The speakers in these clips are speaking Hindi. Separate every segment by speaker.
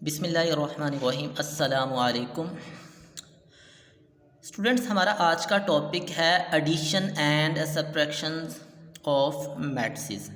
Speaker 1: बिस्मिल्लाहिर्रहमानिर्रहीम अस्सलामु अलैकुम स्टूडेंट्स। हमारा आज का टॉपिक है addition and subtractions of matrices.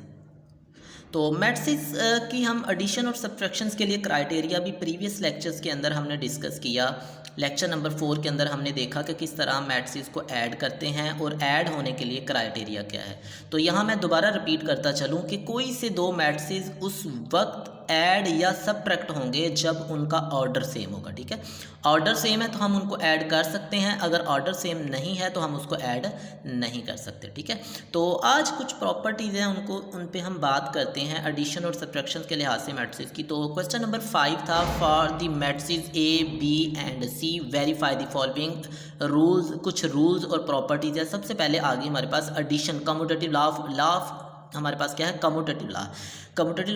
Speaker 1: तो मैट्रिसेस की हम एडिशन और सब्ट्रैक्शंस के लिए क्राइटेरिया भी प्रीवियस लेक्चर्स के अंदर हमने डिस्कस किया। लेक्चर नंबर 4 के अंदर हमने देखा कि किस तरह हम मैट्रिसेस को ऐड करते हैं और ऐड होने के लिए क्राइटेरिया क्या है। तो यहाँ मैं दोबारा रिपीट करता चलूँ कि कोई से दो मैट्रिसेस उस वक्त ऐड या सब्ट्रैक्ट होंगे जब उनका ऑर्डर सेम होगा। ठीक है, ऑर्डर सेम है तो हम उनको ऐड कर सकते हैं, अगर ऑर्डर सेम नहीं है तो हम उसको ऐड नहीं कर सकते। ठीक है, तो आज कुछ प्रॉपर्टीज़ हैं उन पे हम बात करते हैं एडिशन और सब्ट्रैक्शन के लिहाज से मैट्रिसेस की। तो क्वेश्चन नंबर 5 था, for the matrices A B and C verify the following rules. कुछ रूल्स और प्रॉपर्टीज़ है। सबसे पहले आगे हमारे पास एडिशन, कम्यूटेटिव लॉ हमारे पास क्या है, कम्यूटेटिव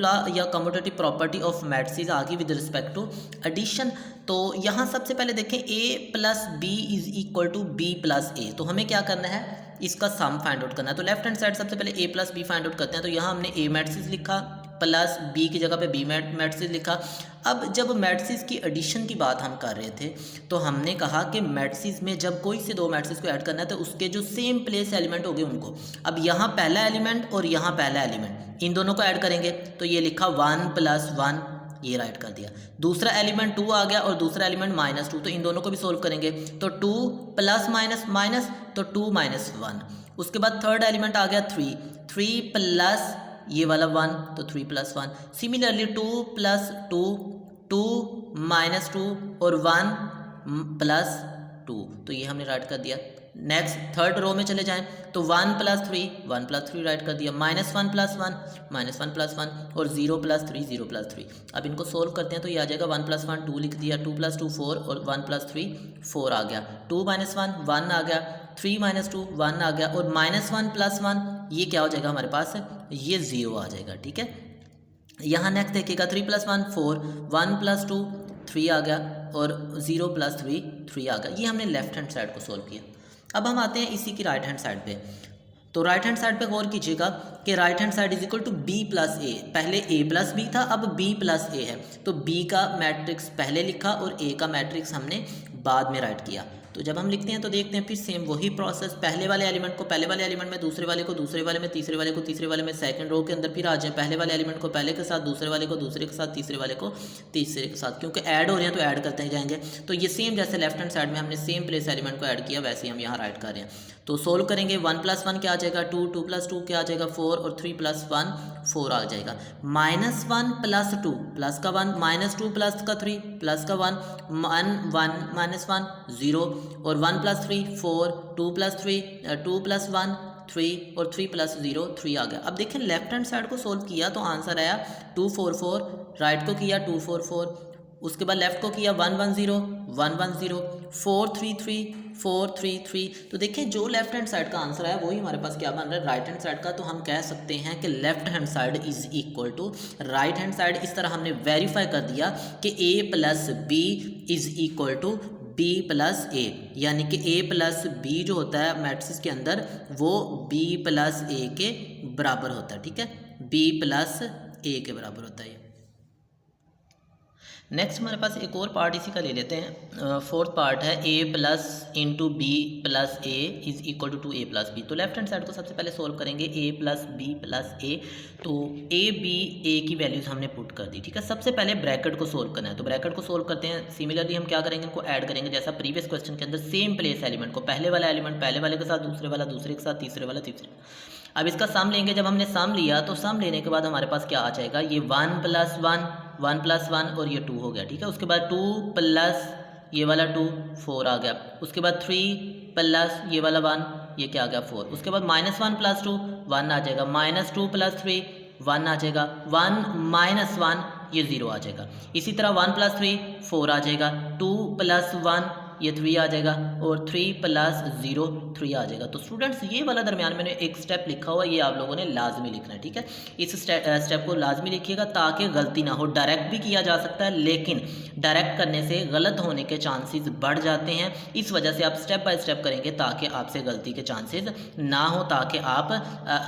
Speaker 1: लॉ या कम्यूटेटिव प्रॉपर्टी ऑफ मैट्रिसेस आगे विद रिस्पेक्ट टू एडिशन। तो यहाँ सबसे पहले देखें a plus B is equal to B plus A. तो हमें क्या करना है, इसका सम फाइंड आउट करना है। तो लेफ्ट हैंड साइड सबसे पहले a plus B find out करते हैं। तो यहाँ हमने a मैट्रिसेस लिखा प्लस बी की जगह पे बी मैट्रिसेस लिखा। अब जब मैट्रिसेस की एडिशन की बात हम कर रहे थे तो हमने कहा कि मैट्रिसेस में जब कोई से दो मैट्रिसेस को ऐड करना है तो उसके जो सेम प्लेस एलिमेंट हो गए उनको, अब यहाँ पहला एलिमेंट और यहाँ पहला एलिमेंट, इन दोनों को ऐड करेंगे। तो ये लिखा 1 + 1, ये राइट कर दिया। दूसरा एलिमेंट 2 आ गया और दूसरा एलिमेंट -2, तो इन दोनों को भी सोल्व करेंगे। तो 2 प्लस माइनस माइनस, तो 2 - 1। उसके बाद थर्ड एलिमेंट आ गया 3 प्लस ये वाला 1, तो 3 + 1। सिमिलरली 2 + 2, 2 - 2 और 1 + 2, तो ये हमने राइट कर दिया। नेक्स्ट थर्ड रो में चले जाएं तो 1 + 3, 1 + 3 राइट कर दिया। -1 + 1, -1 + 1 और 0 + 3, 0 + 3। अब इनको सोल्व करते हैं तो ये आ जाएगा 1 + 1 2 लिख दिया, 2 + 2 4 और 1 + 3 4 आ गया। 2 - 1 1 आ गया, 3 - 2 1 आ गया और -1 + 1 ये क्या हो जाएगा हमारे पास, ये 0 आ जाएगा। ठीक है, यहाँ नेक्स्ट देखिएगा 3 + 1 4, 1 + 2 3 आ गया और 0 + 3 3 आ गया। ये हमने लेफ्ट हैंड साइड को सोल्व किया। अब हम आते हैं इसी की राइट हैंड साइड पे। तो राइट हैंड साइड पे गौर कीजिएगा कि right hand side is equal to b + a। पहले a + b था, अब b + a है। तो b का मैट्रिक्स पहले लिखा और a का मैट्रिक्स हमने बाद में राइट किया। तो जब हम लिखते हैं तो देखते हैं फिर सेम वही प्रोसेस, पहले वाले एलिमेंट को पहले वाले एलिमेंट में, दूसरे वाले को दूसरे वाले में, तीसरे वाले को तीसरे वाले में, सेकंड रो के अंदर फिर आ जाए पहले वाले एलिमेंट को पहले के साथ, दूसरे वाले को दूसरे के साथ, तीसरे वाले को तीसरे के साथ, क्योंकि ऐड हो रहे हैं तो ऐड करते जाएंगे। तो ये सेम जैसे लेफ्ट हैंड साइड में हमने सेम प्लेस एलिमेंट को ऐड किया वैसे ही हम यहाँ राइट कर रहे हैं। तो सोल्व करेंगे 1 + 1 क्या आ जाएगा 2, 2 + 2 क्या आ जाएगा 4 और 3 + 1 4 आ जाएगा। -1 + 2 प्लस का 1, -2 प्लस का 3 प्लस का 1 1 1 - 1 0 और 1 + 3 4, 2 + 3 2 + 1 3 और 3 + 0 3 आ गया। अब देखें लेफ्ट हैंड साइड को सोल्व किया तो आंसर आया 2 4 4, राइट को किया 2 4 4, उसके बाद लेफ्ट को किया 1 1 0 1 1 0 4 3 3 4 3 3। तो देखिए जो लेफ्ट हैंड साइड का आंसर है वही हमारे पास क्या बन रहा है, राइट हैंड साइड का। तो हम कह सकते हैं कि left hand side is equal to right hand side. इस तरह हमने वेरीफाई कर दिया कि a + b is equal to b + a, यानी कि a + b जो होता है मैट्रिक्स के अंदर वो b + a के बराबर होता है। ठीक है, b + a के बराबर होता है। नेक्स्ट हमारे पास एक और पार्ट इसी का ले लेते हैं। फोर्थ पार्ट है a + b + a is equal to 2a + b। तो लेफ्ट हैंड साइड को सबसे पहले सोल्व करेंगे a + b + a। तो a b a की वैल्यूज़ हमने पुट कर दी। ठीक है, सबसे पहले ब्रैकेट को सोल्व करना है। तो ब्रैकेट को सोल्व करते हैं। सिमिलरली हम क्या करेंगे, इनको ऐड करेंगे जैसा प्रीवियस क्वेश्चन के अंदर, सेम प्लेस एलिमेंट को, पहले वाला एलिमेंट पहले वाले के साथ, दूसरे वाला दूसरे के साथ, तीसरे वाला तीसरे। अब इसका सम लेंगे। जब हमने सम लिया तो सम लेने के बाद हमारे पास क्या आ जाएगा, ये 1 + 1 1 + 1 और ये 2 हो गया। ठीक है, उसके बाद 2 प्लस ये वाला 2 4 आ गया। उसके बाद 3 प्लस ये वाला 1, ये क्या आ गया 4। उसके बाद -1 + 2 1 आ जाएगा, -2 + 3 1 आ जाएगा, 1 - 1 ये 0 आ जाएगा। इसी तरह 1 + 3 4 आ जाएगा, 2 + 1 ये 3 आ जाएगा, और 3 प्लस 0 3 आ जाएगा। तो स्टूडेंट्स ये वाला दरमियान मैंने एक स्टेप लिखा हुआ है, ये आप लोगों ने लाजमी लिखना है, ठीक है। इस स्टेप को लाजमी लिखिएगा ताकि गलती ना हो। डायरेक्ट भी किया जा सकता है, लेकिन डायरेक्ट करने से गलत होने के चांसेस बढ़ जाते हैं। इस वजह से आप स्टेप बाय स्टेप करेंगे ताकि आपसे गलती के चांसेस ना हो, ताकि आप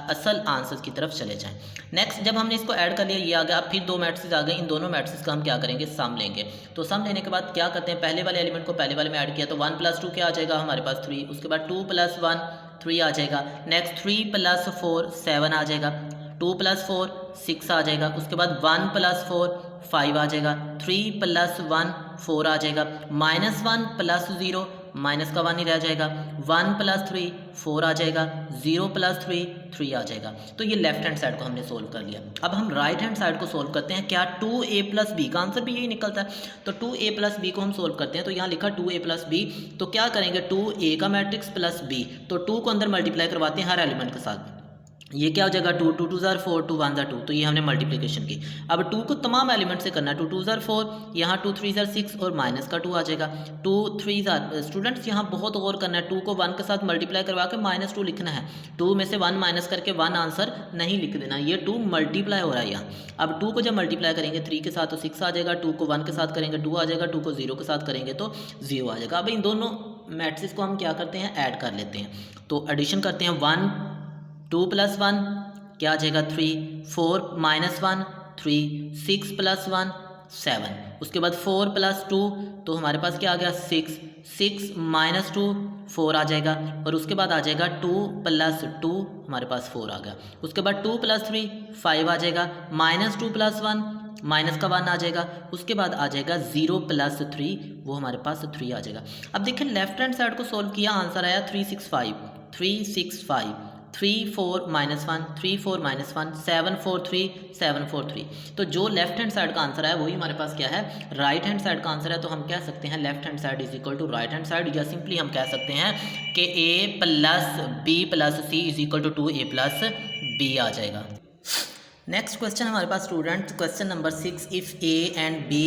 Speaker 1: असल आंसर की तरफ चले जाएं। नेक्स्ट, जब हमने इसको ऐड कर लिया, ये आ गया। अब फिर दो मैट्रिक्स आ गए, इन दोनों मैट्रिक्स का हम क्या करेंगे, सम लेंगे। तो सम लेने के बाद क्या करते हैं, पहले वाले एलिमेंट को पहले वाले में ऐड किया तो 1 + 2 क्या आ जाएगा हमारे पास 3, उसके बाद 2 + 1 3 आ जाएगा। नेक्स्ट 3 + 4 7 आ जाएगा, 2 + 4 6 आ जाएगा, उसके बाद 1 + 4 5 आ जाएगा, 3 + 1 4 आ जाएगा, -1 + 0 माइनस का 1 ही रह जाएगा, 1 + 3 4 आ जाएगा, 0 + 3 3 आ जाएगा। तो ये लेफ्ट हैंड साइड को हमने सोल्व कर लिया। अब हम राइट हैंड साइड को सोल्व करते हैं। क्या 2a + b का आंसर भी यही निकलता है। तो 2a + b को हम सोल्व करते हैं। तो यहाँ लिखा 2a + b, तो क्या करेंगे 2a का मैट्रिक्स प्लस b, तो 2 को अंदर मल्टीप्लाई करवाते हैं हर एलिमेंट के साथ। ये क्या हो जाएगा 2 2 2 ज़ार 4 2 1 ज़ार 2, तो ये हमने मल्टीप्लिकेशन की। अब 2 को तमाम एलिमेंट से करना है, 2 2 ज़ार 4, यहाँ 2 3 ज़ार 6 और माइनस का 2 आ जाएगा, 2 3 ज़ार। स्टूडेंट्स यहाँ बहुत गौर करना है, 2 को 1 के साथ मल्टीप्लाई करवा के -2 लिखना है। 2 में से 1 माइनस करके 1 आंसर नहीं लिख देना, ये 2 मल्टीप्लाई हो रहा है यहाँ। अब 2 को जब मल्टीप्लाई करेंगे 3 के साथ तो 6 आ जाएगा, 2 को 1 के साथ करेंगे 2 आ जाएगा, 2 को 0 के साथ करेंगे तो 0 आ जाएगा। अब इन दोनों मैट्रिक्स को हम क्या करते हैं, ऐड कर लेते हैं। तो एडिशन करते हैं, 1 2 + 1 क्या आ जाएगा 3, 4 - 1 3, 6 + 1 7, उसके बाद 4 + 2 तो हमारे पास क्या आ गया 6, 6 - 2 4 आ जाएगा, और उसके बाद आ जाएगा 2 + 2 हमारे पास 4 आ गया, उसके बाद 2 + 3 5 आ जाएगा, -2 + 1 माइनस का 1 आ जाएगा, उसके बाद आ जाएगा 0 + 3 वो हमारे पास 3 आ जाएगा। अब देखिए लेफ्ट हैंड साइड को सोल्व किया, आंसर आया 365 365 3 4 - 1 3 4 - 1 7 4 3 7 4 3। तो जो लेफ्ट हैंड साइड का आंसर है वही हमारे पास क्या है, राइट हैंड साइड का आंसर है। तो हम कह सकते हैं left hand side is = right hand side, या सिंपली हम कह सकते हैं कि a + b + c = 2a + b आ जाएगा। नेक्स्ट क्वेश्चन हमारे पास student, question number 6, if a and b,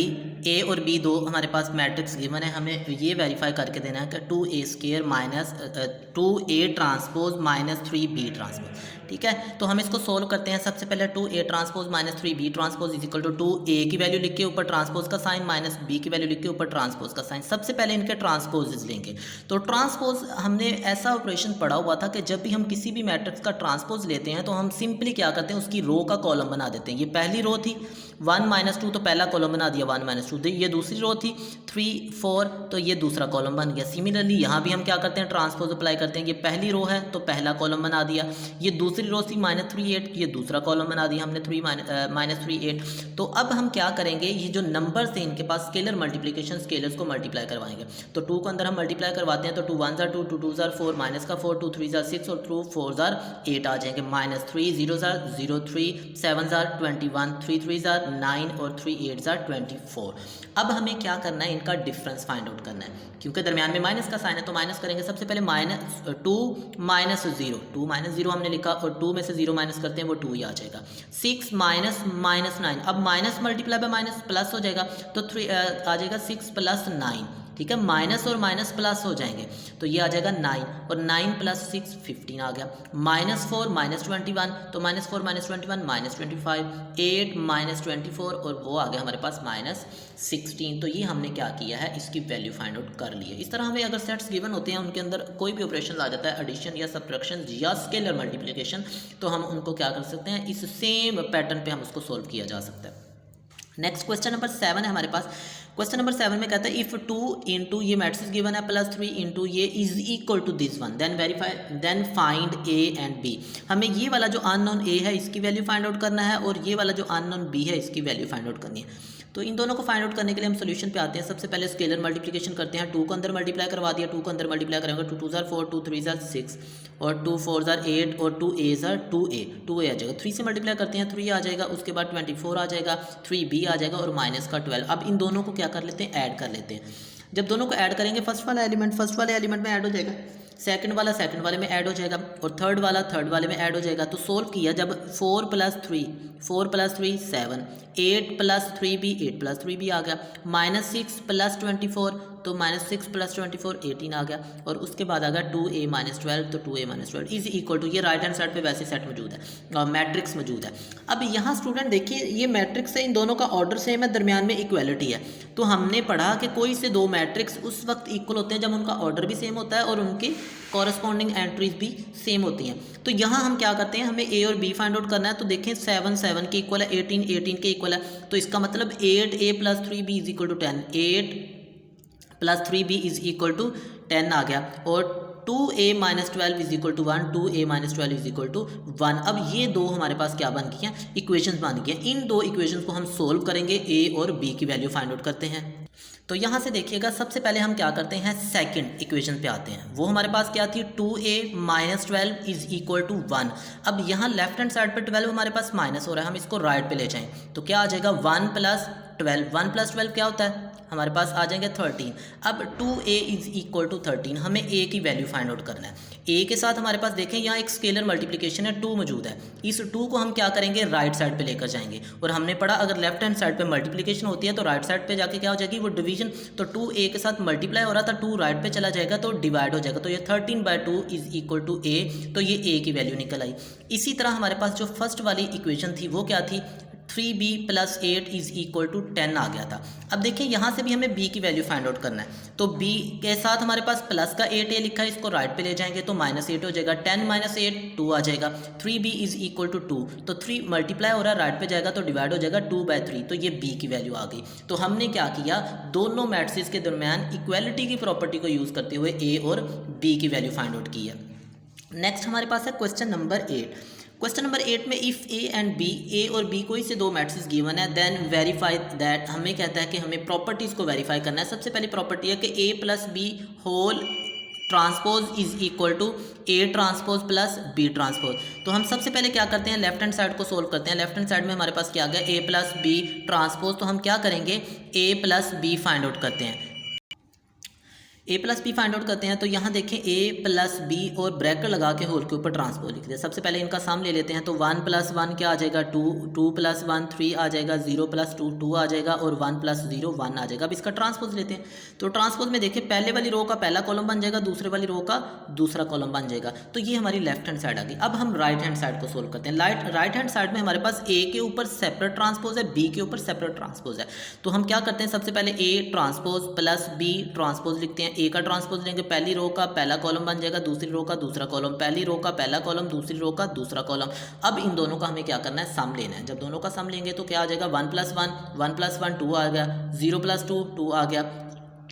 Speaker 1: a और b दो हमारे पास मैट्रिक्स गिवन है, हमें ये वेरीफाई करके देना है कि 2a² - 2a transpose - 3b transpose, ठीक है। तो हम इसको सोल्व करते हैं। सबसे पहले 2a transpose - 3b transpose = 2a की वैल्यू लिख के ऊपर ट्रांसपोज का साइन माइनस b की वैल्यू लिख के ऊपर ट्रांसपोज का साइन। सबसे पहले इनके ट्रांसपोज लेंगे। तो ट्रांसपोज हमने ऐसा ऑपरेशन पढ़ा हुआ था कि जब भी हम किसी भी मैट्रिक्स का ट्रांसपोज लेते हैं तो हम सिंपली क्या करते हैं, उसकी रो का कॉलम बना देते हैं। ये पहली रो थी 1 - 2 तो पहला कॉलम बना दिया 1 - 2, ये दूसरी रो थी 3 4 तो ये दूसरा कॉलम बन गया। सिमिलरली यहाँ भी हम क्या करते हैं, ट्रांसपोज अप्लाई करते हैं। ये पहली रो है तो पहला कॉलम बना दिया, ये दूसरी रो थी -3 8, ये दूसरा कॉलम बना दिया हमने 3 -3 8। तो अब हम क्या करेंगे, ये जो नंबर थे इनके पास स्केलर मल्टीप्लिकेशन, स्केलर्स को मल्टीप्लाई करवाएंगे। तो 2 को अंदर हम मल्टीप्लाई करवाते हैं, तो 2 1 ज़ार 2 2 2 ज़ार 4 माइनस का 4 2 3 ज़ार 6 और 2 4 ज़ार 8 आ जाएंगे, -3 0 ज़ार 0 3 7 ज़ार 21 3 3 ज़ार 9 और 3 8 ज़ार 24। अब हमें क्या करना है, इनका डिफरेंस फाइंड आउट करना है। क्योंकि दरमियान में माइनस का साइन है तो माइनस करेंगे। सबसे पहले -2 - 0, 2 - 0 हमने लिखा, और 2 में से 0 माइनस करते हैं वो 2 ही आ जाएगा। 6 - -9, अब minus multiply by minus plus हो जाएगा, तो 3 आ जाएगा 6 + 9, ठीक है। माइनस और माइनस प्लस हो जाएंगे तो ये आ जाएगा 9, और 9 + 6 15 आ गया। -4 - 21, तो -4 - 21 -25, 8 - 24 और वो आ गया हमारे पास -16। तो ये हमने क्या किया है, इसकी वैल्यू फाइंड आउट कर ली है। इस तरह हमें अगर सेट्स गिवन होते हैं, उनके अंदर कोई भी ऑपरेशन आ जाता है, एडिशन या सब्ट्रैक्शन या स्केलर मल्टीप्लिकेशन, तो हम उनको क्या कर सकते हैं, इस सेम पैटर्न पे हम उसको सोल्व किया जा सकता है। नेक्स्ट क्वेश्चन नंबर 7 है हमारे पास। क्वेश्चन नंबर 7 में कहता है इफ़ 2 इंटू ये मैट्रिक्स गिवन है +3 इंटू ये is equal to this one, then find a and b। हमें ये वाला जो अननोन a है इसकी वैल्यू फाइंड आउट करना है, और ये वाला जो अननोन b है इसकी वैल्यू फाइंड आउट करनी है। तो इन दोनों को फाइंड आउट करने के लिए हम सोल्यूशन पे आते हैं। सबसे पहले स्केलर मल्टीप्लिकेशन करते हैं। 2 को अंदर मल्टीप्लाई करवा दिया, 2 को अंदर मल्टीप्लाई करेंगे, 2 2 ज़ार 4 2 3 ज़ार 6 और 2 4 ज़ार 8 और 2 a ज़ार 2a आ जाएगा। 3 से मल्टीप्लाई करते हैं 3 आ जाएगा, उसके बाद 24 आ जाएगा, 3b आ जाएगा और माइनस का 12। अब इन दोनों को क्या कर लेते हैं, ऐड कर लेते हैं। जब दोनों को ऐड करेंगे फर्स्ट वाले एलिमेंट में ऐड हो जाएगा, सेकंड वाला सेकंड वाले में ऐड हो जाएगा और थर्ड वाला थर्ड वाले में ऐड हो जाएगा। तो सोल्व किया जब 4 + 3 7, 8 + 3b 8 + 3b आ गया, -6 + 24 तो -6 + 24 18 आ गया और उसके बाद आ गया 2a - 12 तो 2a - 12 इज इक्वल टू, ये राइट हैंड साइड पे वैसे सेट मौजूद है और मैट्रिक्स मौजूद है। अब यहाँ स्टूडेंट देखिए ये मैट्रिक्स है, इन दोनों का ऑर्डर सेम है, दरमियान में इक्वलिटी है। तो हमने पढ़ा कि कोई से दो मैट्रिक्स उस वक्त इक्वल होते हैं जब उनका ऑर्डर भी सेम होता है और उनके कॉरस्पॉन्डिंग एंट्रीज भी सेम होती हैं। तो यहाँ हम क्या करते हैं, हमें a और b फाइंड आउट करना है। तो देखें 7 7 के इक्वल है, 18 18 के इक्वल है, तो इसका मतलब 8a + 3b = 10, 8 + 3b = 10 आ गया और 2a - 12 = 1, 2a - 12 = 1। अब ये दो हमारे पास क्या बन गई हैं, इक्वेशंस बन गई हैं। इन दो इक्वेशंस को हम सोल्व करेंगे, a और b की वैल्यू फाइंड आउट करते हैं। तो यहाँ से देखिएगा सबसे पहले हम क्या करते हैं, सेकंड इक्वेशन पे आते हैं। वो हमारे पास क्या थी, 2a - 12 = 1। अब यहाँ लेफ्ट हैंड साइड पे 12 हमारे पास माइनस हो रहा है, हम इसको राइट पे ले जाएं तो क्या आ जाएगा 1 + 12, 1 + 12 क्या होता है, हमारे पास आ जाएंगे 13। अब 2a = 13, हमें a की वैल्यू फाइंड आउट करना है। a के साथ हमारे पास देखें यहाँ एक स्केलर मल्टीप्लिकेशन है 2 मौजूद है, इस 2 को हम क्या करेंगे, राइट साइड पे लेकर जाएंगे। और हमने पढ़ा अगर लेफ्ट हैंड साइड पे मल्टीप्लिकेशन होती है तो राइट साइड पे जाके क्या हो जाएगी, वो डिवीजन। तो 2a के साथ मल्टीप्लाई हो रहा था, 2 राइट पे चला जाएगा तो डिवाइड हो जाएगा, तो ये 13/2 = a, तो ये a की वैल्यू निकल आई। इसी तरह हमारे पास जो फर्स्ट वाली इक्वेशन थी वो क्या थी, 3b + 8 = 10 आ गया था। अब देखिए यहाँ से भी हमें b की वैल्यू फाइंड आउट करना है। तो b के साथ हमारे पास प्लस का 8a लिखा है, इसको राइट पे ले जाएंगे तो -8 हो जाएगा, 10 - 8 2 आ जाएगा, 3b = 2, तो 3 मल्टीप्लाई हो रहा है राइट पे जाएगा तो डिवाइड हो जाएगा 2/3, तो ये b की वैल्यू आ गई। तो हमने क्या किया, दोनों मैट्रिक्स के दरमियान इक्वलिटी की प्रॉपर्टी को यूज़ करते हुए a और b की वैल्यू फाइंड आउट की है। नेक्स्ट हमारे पास है क्वेश्चन नंबर 8। क्वेश्चन नंबर 8 में if a and b, a और b कोई से दो मैट्रिक्स गिवन है, देन वेरीफाई दैट, हमें कहता है कि हमें प्रॉपर्टीज़ को वेरीफाई करना है। सबसे पहली प्रॉपर्टी है कि a + b whole transpose = a transpose + b transpose. तो हम सबसे पहले क्या करते हैं, लेफ्ट हैंड साइड को सोल्व करते हैं। लेफ्ट हैंड साइड में हमारे पास क्या आ गया, a + b ट्रांसपोज, तो हम क्या करेंगे, a + b फाइंड आउट करते हैं। a + b फाइंड आउट करते हैं तो यहाँ देखें a + b और ब्रैकेट लगा के होल के ऊपर ट्रांसपोज लिख दिया। सबसे पहले इनका सम ले लेते हैं तो 1 + 1 क्या आ जाएगा, 2, 2 + 1 3 आ जाएगा, 0 + 2 2 आ जाएगा और 1 + 0 1 आ जाएगा। अब इसका ट्रांसपोज लेते हैं तो ट्रांसपोज में देखिए पहले वाली रो का पहला कॉलम बन जाएगा, दूसरे वाली रो का दूसरा कॉलम बन जाएगा। तो ये हमारी लेफ्ट हैंड साइड आ गई। अब हम राइट हैंड साइड को सोल्व करते हैं। राइट हैंड साइड में हमारे पास a के ऊपर सेपरेट ट्रांसपोज है, b के ऊपर सेपरेट ट्रांसपोज है। तो हम क्या करते हैं, सबसे पहले a ट्रांसपोज + b ट्रांसपोज लिखते हैं। a का ट्रांसपोज लेंगे, पहली रो का पहला कॉलम बन जाएगा, दूसरी रो का दूसरा कॉलम, पहली रो का पहला कॉलम, दूसरी रो का दूसरा कॉलम। अब इन दोनों का हमें क्या करना है, सम लेना है। जब दोनों का सम लेंगे तो क्या आ जाएगा, 1 + 1 1 + 1 2 आ गया, 0 + 2 2 आ गया,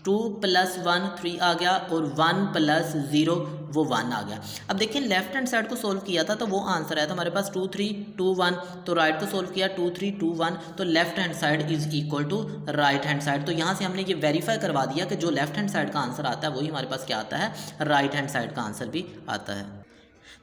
Speaker 1: 2 + 1 3 आ गया और 1 + 0 वो 1 आ गया। अब देखिए लेफ्ट हैंड साइड को सोल्व किया था तो वो आंसर आया था हमारे पास 2 3 2 1, तो राइट को सोल्व किया 2 3 2 1, तो left hand side = right hand side. तो यहाँ से हमने ये वेरीफाई करवा दिया कि जो लेफ्ट हैंड साइड का आंसर आता है वही हमारे पास क्या आता है, राइट हैंड साइड का आंसर भी आता है।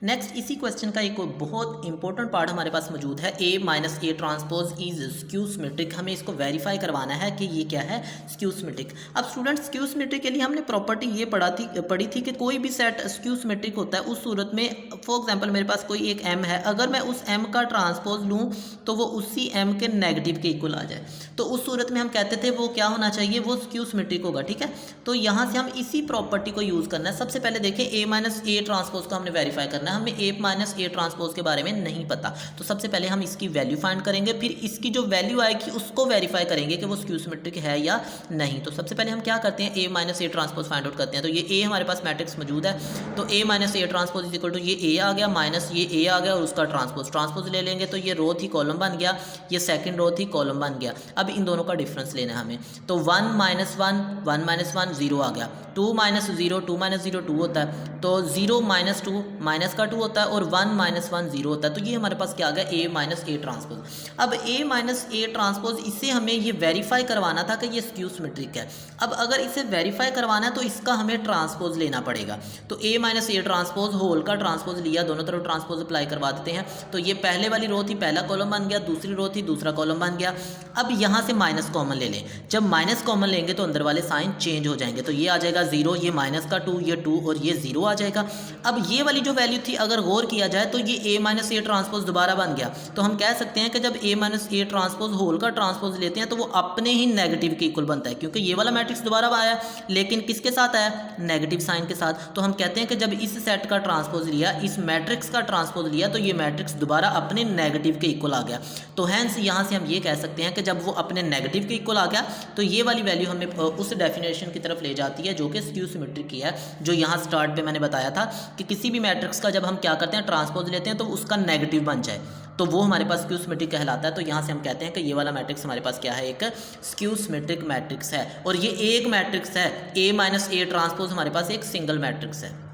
Speaker 1: नेक्स्ट इसी क्वेश्चन का एक बहुत इंपॉर्टेंट पार्ट हमारे पास मौजूद है, a - a transpose is skew symmetric. हमें इसको वेरीफाई करवाना है कि ये क्या है, स्क्यू सिमेट्रिक। अब स्टूडेंट स्क्यू सिमेट्रिक के लिए हमने प्रॉपर्टी ये पढ़ी थी कि कोई भी सेट स्क्यू सिमेट्रिक होता है उस सूरत में, फॉर एग्जांपल मेरे पास कोई एक m है, अगर मैं उस m का ट्रांसपोज लूँ तो वो उसी m के नेगेटिव के इक्वल आ जाए, तो उस सूरत में हम कहते थे वो क्या होना चाहिए, वो स्क्यू सिमेट्रिक होगा। ठीक है, तो यहाँ से हम इसी प्रॉपर्टी को यूज़ करना है। सबसे पहले देखें a - a ट्रांसपोज को हमने वेरीफाई करना है। हमें a - a ट्रांसपोज के बारे में नहीं पता, तो सबसे पहले हम इसकी वैल्यू फाइंड करेंगे, फिर इसकी जो वैल्यू आएगी उसको वेरीफाई करेंगे कि वो स्क्यू सिमेट्रिक है या नहीं। तो सबसे पहले हम क्या करते हैं, a - a transpose find out करते हैं। तो ये a हमारे पास मैट्रिक्स मौजूद है, तो a - a ट्रांसपोज = ये a आ गया माइनस ये a आ गया और उसका ट्रांसपोज ले लेंगे तो ये रो थी कॉलम बन गया, ये सेकंड रो थी कॉलम बन गया। अब इन दोनों का डिफरेंस लेना है हमें, तो 1 - 1 1 - 1 0 आ गया, 2 - 0 2 - 0 2 होता है, तो 0 - 2 माइनस का 2 होता है और 1 माइनस 1 0 होता है। तो ये हमारे पास क्या आ गया, ए माइनस ए ट्रांसपोज। अब ए माइनस ए ट्रांसपोज, इससे हमें ये वेरीफाई करवाना था कि ये स्क्यू सिमेट्रिक है। अब अगर इसे वेरीफाई करवाना है तो इसका हमें ट्रांसपोज लेना पड़ेगा। तो ए माइनस ए ट्रांसपोज होल का ट्रांसपोज लिया, दोनों तरफ ट्रांसपोज अप्लाई करवा देते हैं। तो ये पहले वाली रो थी, पहला कॉलम बन गया, दूसरी रो थी, दूसरा कॉलम बन गया। अब यहाँ से माइनस कॉमन ले लें। जब माइनस कॉमन लेंगे तो अंदर वाले साइन चेंज हो जाएंगे। तो ये आ जाएगा 0, ये माइनस का 2, ये 2 और ये 0 आ जाएगा। अब ये वाली जो वैल्यू थी अगर गौर किया जाए तो ये ए माइनस ए ट्रांसपोज दोबारा बन गया। तो हम कह सकते हैं कि जब ए माइनस ए ट्रांसपोज होल का ट्रांसपोज लेते हैं तो वो अपने ही नेगेटिव के इक्वल बनता है, क्योंकि ये वाला मैट्रिक्स दोबारा आया लेकिन किसके साथ आया, नेगेटिव साइन के साथ। तो हम कहते हैं कि जब इस सेट का ट्रांसपोज लिया, इस मैट्रिक्स का ट्रांसपोज लिया, तो ये मैट्रिक्स दोबारा अपने नेगेटिव के इक्वल आ गया। तो हैंस यहाँ से हम ये कह सकते हैं कि जब वो अपने नेगेटिव के इक्वल आ गया तो ये वाली वैल्यू हमें उस डेफिनेशन की तरफ ले जाती है जो कि स्क्यू सिमेट्रिक की है, जो यहाँ स्टार्ट पे मैंने बताया था कि किसी भी मैट्रिक्स का जब हम क्या करते हैं, ट्रांसपोज लेते हैं तो उसका नेगेटिव बन जाए तो वो हमारे पास स्क्यू सिमेट्रिक कहलाता है। तो यहाँ से हम कहते हैं कि ये वाला मैट्रिक्स हमारे पास क्या है, एक स्क्यू सिमेट्रिक मैट्रिक्स है। और ये एक मैट्रिक्स है, ए माइनस ए ट्रांसपोज हमारे पास एक सिंगल मैट्रिक्स है।